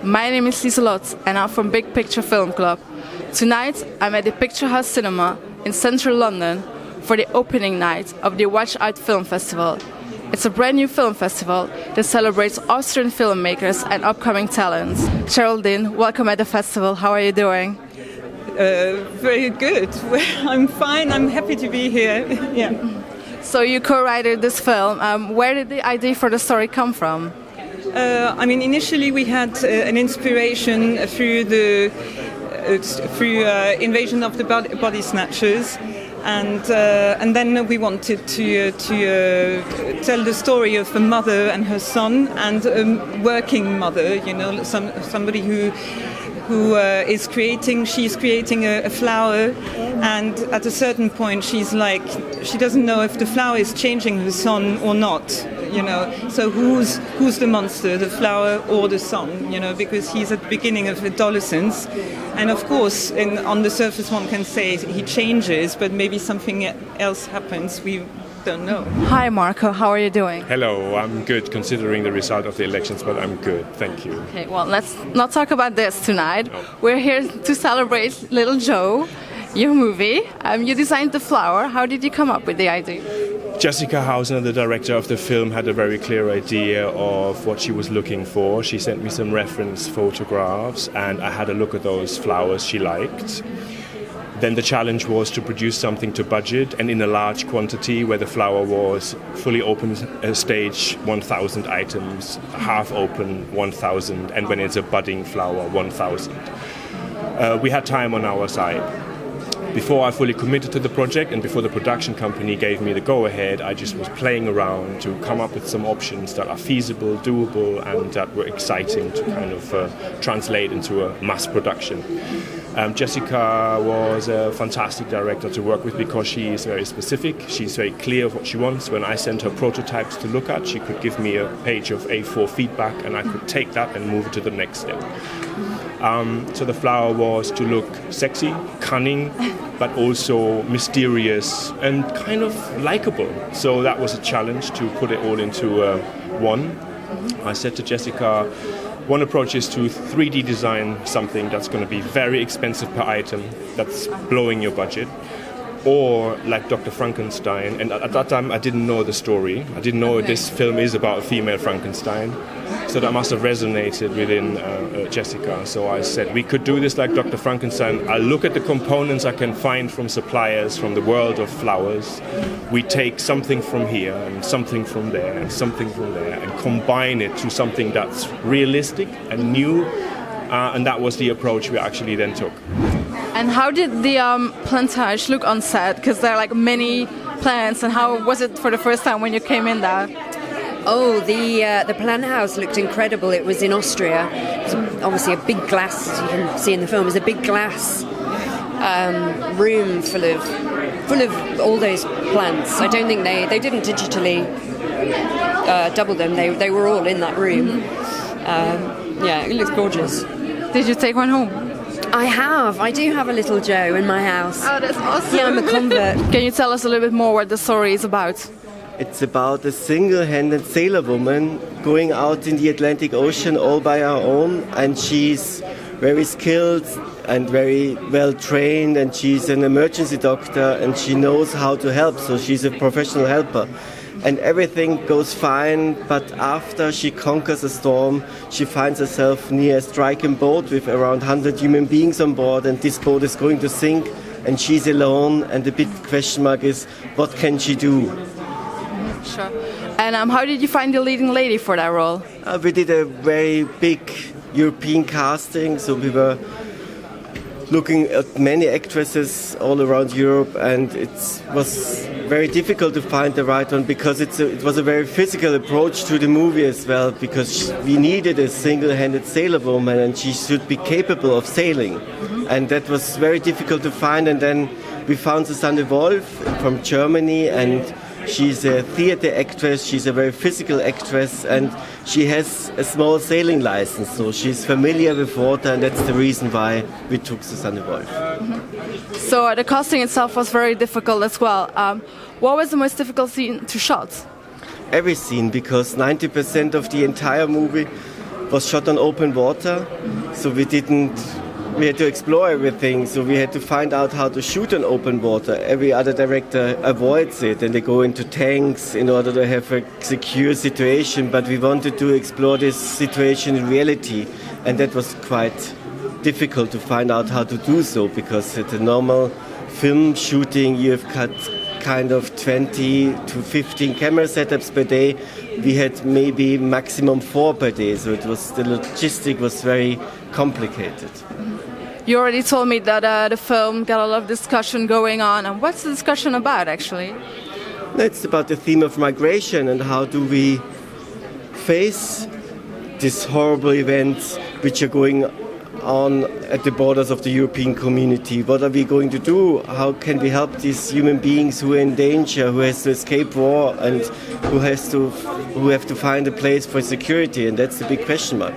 My name is Lieselot and I'm from Big Picture Film Club. Tonight I'm at the Picture House Cinema in central London for the opening night of the WatchAUT Film Festival. It's a brand new film festival that celebrates Austrian filmmakers and upcoming talents. Geraldine, welcome at the festival. How are you doing? Very good. I'm fine. I'm happy to be here. Yeah. So you co-wrote this film. Where did the idea for the story come from? Initially we had an inspiration through Invasion of the Body Snatchers, and then we wanted to tell the story of a mother and her son, and a working mother. You know, somebody who is creating. She's creating a flower, and at a certain point she doesn't know if the flower is changing her son or not. You know, so who's the monster, the flower or the son? You know, because he's at the beginning of adolescence, and of course, on the surface one can say he changes, but maybe something else happens. We don't know. Hi Marko, how are you doing? Hello, I'm good considering the result of the elections, but I'm good, thank you. Okay, well, let's not talk about this tonight. No. We're here to celebrate Little Joe, your movie. You designed the flower. How did you come up with the idea? Jessica Hausner, the director of the film, had a very clear idea of what she was looking for. She sent me some reference photographs and I had a look at those flowers she liked. Then the challenge was to produce something to budget and in a large quantity, where the flower was fully open stage 1,000 items, half open 1,000, and when it's a budding flower 1,000. We had time on our side. Before I fully committed to the project and before the production company gave me the go-ahead, I just was playing around to come up with some options that are feasible, doable, and that were exciting to kind of translate into a mass production. Jessica was a fantastic director to work with because she is very specific. She's very clear of what she wants. When I sent her prototypes to look at, she could give me a page of A4 feedback and I could take that and move it to the next step. So the flower was to look sexy, cunning, but also mysterious and kind of likable. So that was a challenge to put it all into one. I said to Jessica, one approach is to 3D design something that's going to be very expensive per item, that's blowing your budget. Or like Dr. Frankenstein, and at that time I didn't know the story. I didn't know this film is about a female Frankenstein. So that must have resonated within Jessica. So I said, we could do this like Dr. Frankenstein. I'll look at the components I can find from suppliers, from the world of flowers. We take something from here and something from there and something from there and combine it to something that's realistic and new. And that was the approach we actually then took. And how did the plantage look on set? Because there are like many plants, and how was it for the first time when you came in there? Oh, the plant house looked incredible. It was in Austria. It was obviously a big glass, as you can see in the film. It was a big glass room full of all those plants. I don't think they didn't digitally double them. They were all in that room. Yeah, it looks gorgeous. Did you take one home? I do have a little Joe in my house. Oh, that's awesome. Yeah, I'm a convert. Can you tell us a little bit more what the story is about? It's about a single-handed sailor woman going out in the Atlantic Ocean all by her own, and she's very skilled and very well trained, and she's an emergency doctor and she knows how to help, so she's a professional helper. And everything goes fine, but after she conquers a storm, she finds herself near a striking boat with around 100 human beings on board, and this boat is going to sink, and she's alone, and the big question mark is, what can she do? Sure. And how did you find the leading lady for that role? We did a very big European casting, so we were looking at many actresses all around Europe, and it was very difficult to find the right one because it was a very physical approach to the movie as well, because we needed a single-handed sailor woman and she should be capable of sailing. And that was very difficult to find, and then we found Susanne Wolf from Germany, and she's a theater actress, she's a very physical actress, and she has a small sailing license, so she's familiar with water, and that's the reason why we took Susanne Wolf. So the casting itself was very difficult as well. What was the most difficult scene to shot? Every scene, because 90% of the entire movie was shot on open water, so we had to explore everything, so we had to find out how to shoot on open water. Every other director avoids it and they go into tanks in order to have a secure situation, but we wanted to explore this situation in reality, and that was quite difficult to find out how to do so, because at a normal film shooting you have cut kind of 20 to 15 camera setups per day. We had maybe maximum 4 per day, so the logistic was very complicated. You already told me that the film got a lot of discussion going on, and what's the discussion about actually? It's about the theme of migration and how do we face these horrible events which are going on at the borders of the European community. What are we going to do? How can we help these human beings who are in danger, who has to escape war and who have to find a place for security? And that's the big question mark.